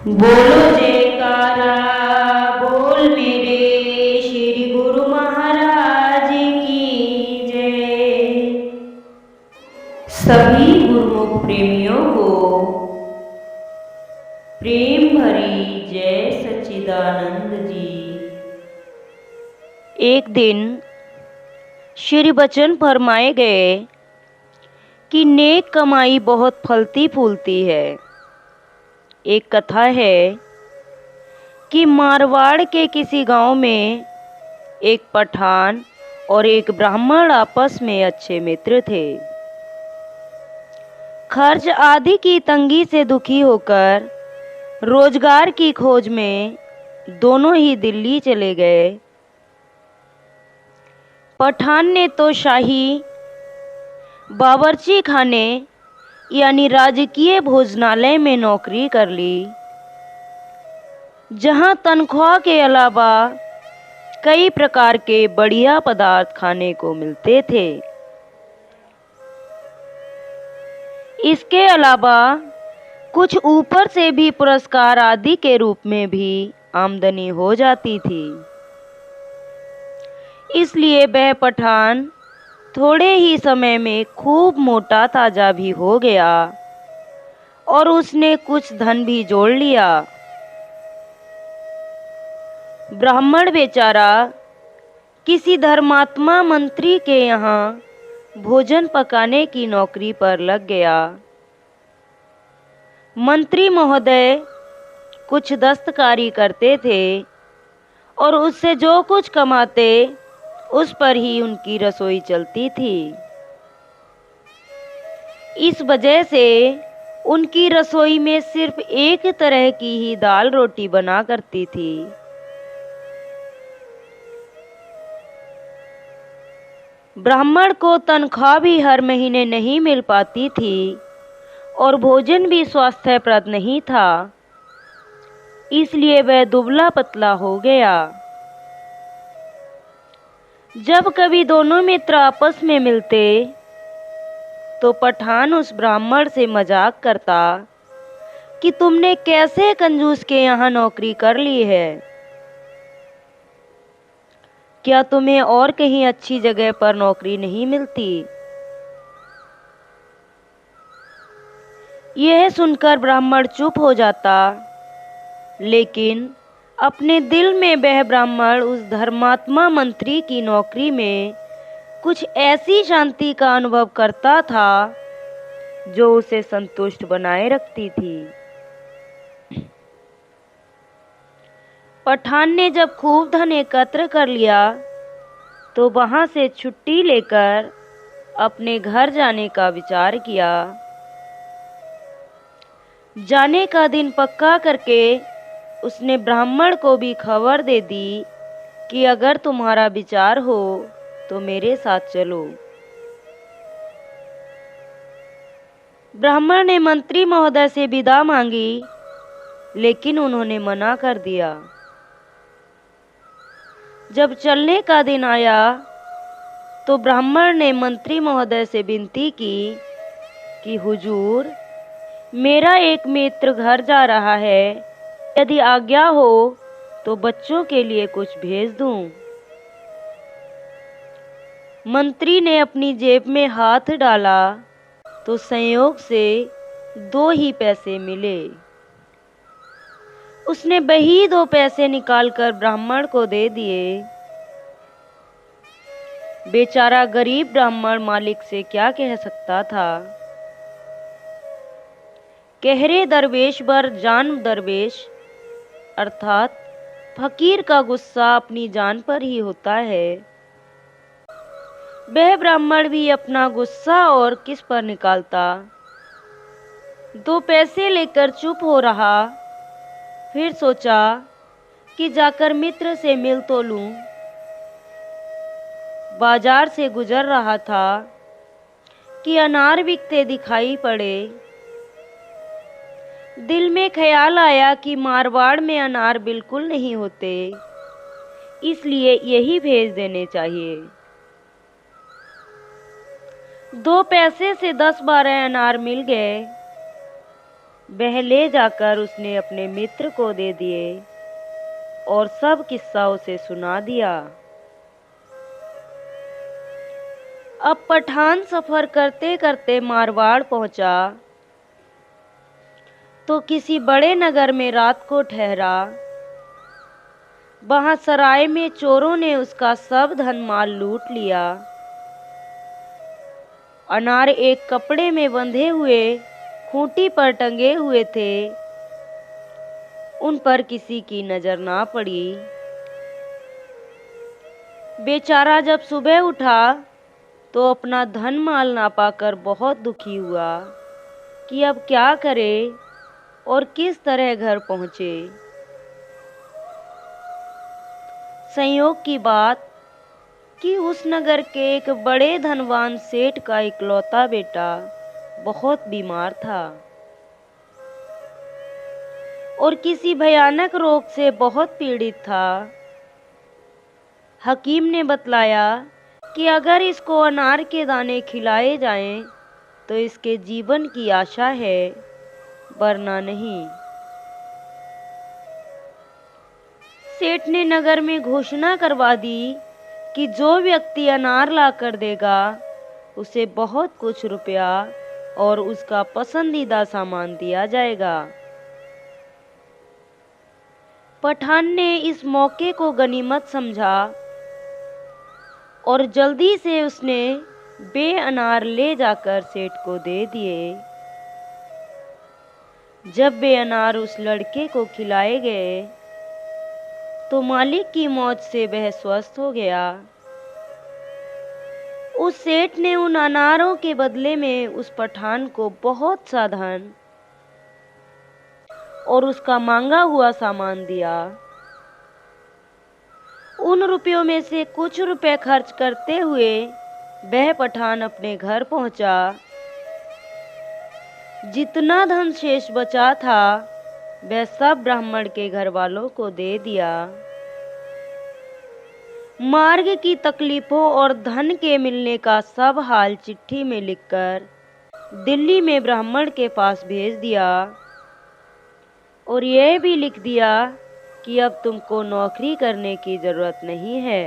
बोलो जयकारा बोल मेरे श्री गुरु महाराज की जय। सभी गुरुमुख प्रेमियों को प्रेम भरी जय सच्चिदानंद जी। एक दिन श्री बचन फरमाए गए कि नेक कमाई बहुत फलती फूलती है। एक कथा है कि मारवाड़ के किसी गांव में एक पठान और एक ब्राह्मण आपस में अच्छे मित्र थे। खर्च आदि की तंगी से दुखी होकर रोजगार की खोज में दोनों ही दिल्ली चले गए। पठान ने तो शाही बावर्ची खाने यानी राजकीय भोजनालय में नौकरी कर ली, जहां तनख्वाह के अलावा कई प्रकार के बढ़िया पदार्थ खाने को मिलते थे। इसके अलावा कुछ ऊपर से भी पुरस्कार आदि के रूप में भी आमदनी हो जाती थी। इसलिए वह पठान थोड़े ही समय में खूब मोटा ताजा भी हो गया और उसने कुछ धन भी जोड़ लिया। ब्राह्मण बेचारा किसी धर्मात्मा मंत्री के यहाँ भोजन पकाने की नौकरी पर लग गया। मंत्री महोदय कुछ दस्तकारी करते थे और उससे जो कुछ कमाते उस पर ही उनकी रसोई चलती थी। इस वजह से उनकी रसोई में सिर्फ एक तरह की ही दाल रोटी बना करती थी। ब्राह्मण को तनख्वाह भी हर महीने नहीं मिल पाती थी और भोजन भी स्वास्थ्यप्रद नहीं था। इसलिए वह दुबला पतला हो गया। जब कभी दोनों मित्र आपस में मिलते तो पठान उस ब्राह्मण से मजाक करता कि तुमने कैसे कंजूस के यहाँ नौकरी कर ली है, क्या तुम्हें और कहीं अच्छी जगह पर नौकरी नहीं मिलती। यह सुनकर ब्राह्मण चुप हो जाता, लेकिन अपने दिल में वह ब्राह्मण उस धर्मात्मा मंत्री की नौकरी में कुछ ऐसी शांति का अनुभव करता था जो उसे संतुष्ट बनाए रखती थी। पठान ने जब खूब धन एकत्र कर लिया तो वहां से छुट्टी लेकर अपने घर जाने का विचार किया। जाने का दिन पक्का करके उसने ब्राह्मण को भी खबर दे दी कि अगर तुम्हारा विचार हो तो मेरे साथ चलो। ब्राह्मण ने मंत्री महोदय से विदा मांगी, लेकिन उन्होंने मना कर दिया। जब चलने का दिन आया तो ब्राह्मण ने मंत्री महोदय से विनती की कि हुजूर, मेरा एक मित्र घर जा रहा है, यदि आज्ञा हो तो बच्चों के लिए कुछ भेज दूं। मंत्री ने अपनी जेब में हाथ डाला तो संयोग से 2 ही पैसे मिले। उसने वही 2 पैसे निकालकर ब्राह्मण को दे दिए। बेचारा गरीब ब्राह्मण मालिक से क्या कह सकता था। कहरे दरवेश बर जान दरवेश, अर्थात फकीर का गुस्सा अपनी जान पर ही होता है। वह ब्राह्मण भी अपना गुस्सा और किस पर निकालता। 2 पैसे लेकर चुप हो रहा। फिर सोचा कि जाकर मित्र से मिल तो लूं। बाजार से गुजर रहा था कि अनार बिकते दिखाई पड़े। दिल में ख्याल आया कि मारवाड़ में अनार बिल्कुल नहीं होते, इसलिए यही भेज देने चाहिए। 2 पैसे से 10-12 अनार मिल गए। वह ले जाकर उसने अपने मित्र को दे दिए और सब किस्सा उसे सुना दिया। अब पठान सफर करते करते मारवाड़ पहुंचा तो किसी बड़े नगर में रात को ठहरा। वहां सराय में चोरों ने उसका सब धन माल लूट लिया। अनार एक कपड़े में बंधे हुए खूंटी पर टंगे हुए थे, उन पर किसी की नजर ना पड़ी। बेचारा जब सुबह उठा तो अपना धन माल ना पाकर बहुत दुखी हुआ कि अब क्या करे और किस तरह घर पहुंचे। संयोग की बात कि उस नगर के एक बड़े धनवान सेठ का इकलौता बेटा बहुत बीमार था और किसी भयानक रोग से बहुत पीड़ित था। हकीम ने बतलाया कि अगर इसको अनार के दाने खिलाए जाएं तो इसके जीवन की आशा है, वरना नहीं। सेठ ने नगर में घोषणा करवा दी कि जो व्यक्ति अनार ला कर देगा उसे बहुत कुछ रुपया और उसका पसंदीदा सामान दिया जाएगा। पठान ने इस मौके को गनीमत समझा और जल्दी से उसने बे अनार ले जाकर सेठ को दे दिए। जब वे अनार उस लड़के को खिलाए गए तो मालिक की मौत से वह स्वस्थ हो गया। उस सेठ ने उन अनारों के बदले में उस पठान को बहुत सा धन और उसका मांगा हुआ सामान दिया। उन रुपयों में से कुछ रुपए खर्च करते हुए वह पठान अपने घर पहुंचा। जितना धन शेष बचा था वह सब ब्राह्मण के घर वालों को दे दिया। मार्ग की तकलीफों और धन के मिलने का सब हाल चिट्ठी में लिखकर दिल्ली में ब्राह्मण के पास भेज दिया और यह भी लिख दिया कि अब तुमको नौकरी करने की जरूरत नहीं है,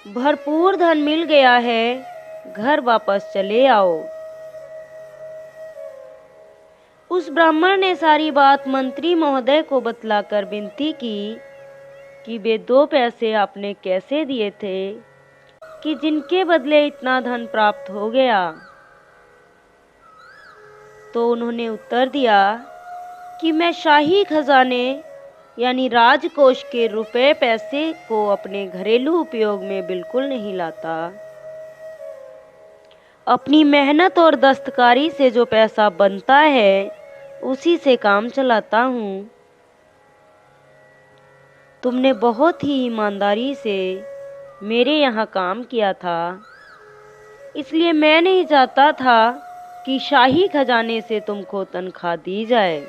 भरपूर धन मिल गया है, घर वापस चले आओ। उस ब्राह्मण ने सारी बात मंत्री महोदय को बतलाकर विनती की कि वे 2 पैसे आपने कैसे दिए थे कि जिनके बदले इतना धन प्राप्त हो गया। तो उन्होंने उत्तर दिया कि मैं शाही खजाने यानी राजकोष के रुपए पैसे को अपने घरेलू उपयोग में बिल्कुल नहीं लाता। अपनी मेहनत और दस्तकारी से जो पैसा बनता है उसी से काम चलाता हूँ। तुमने बहुत ही ईमानदारी से मेरे यहाँ काम किया था, इसलिए मैं नहीं चाहता था कि शाही खजाने से तुमको तनख्वाह दी जाए।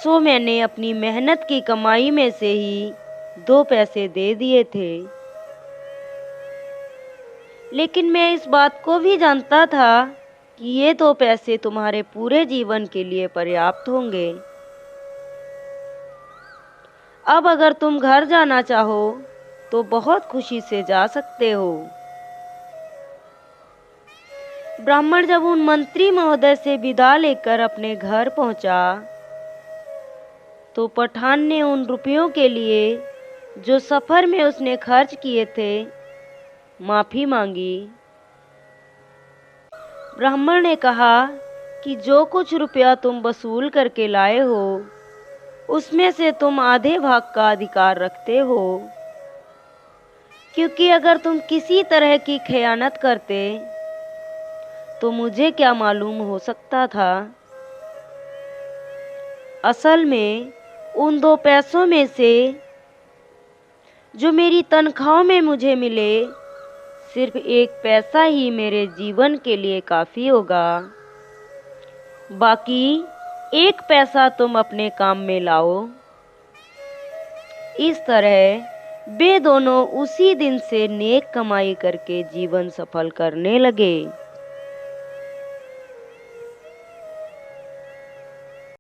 सो मैंने अपनी मेहनत की कमाई में से ही 2 पैसे दे दिए थे। लेकिन मैं इस बात को भी जानता था कि ये 2 पैसे तुम्हारे पूरे जीवन के लिए पर्याप्त होंगे। अब अगर तुम घर जाना चाहो तो बहुत खुशी से जा सकते हो। ब्राह्मण जब उन मंत्री महोदय से विदा लेकर अपने घर पहुंचा तो पठान ने उन रुपयों के लिए जो सफर में उसने खर्च किए थे माफी मांगी। ब्राह्मण ने कहा कि जो कुछ रुपया तुम वसूल करके लाए हो उसमें से तुम आधे भाग का अधिकार रखते हो, क्योंकि अगर तुम किसी तरह की खयानत करते तो मुझे क्या मालूम हो सकता था। असल में उन 2 पैसों में से जो मेरी तनख्वाह में मुझे मिले सिर्फ 1 पैसा ही मेरे जीवन के लिए काफी होगा, बाकी 1 पैसा तुम अपने काम में लाओ। इस तरह वे दोनों उसी दिन से नेक कमाई करके जीवन सफल करने लगे।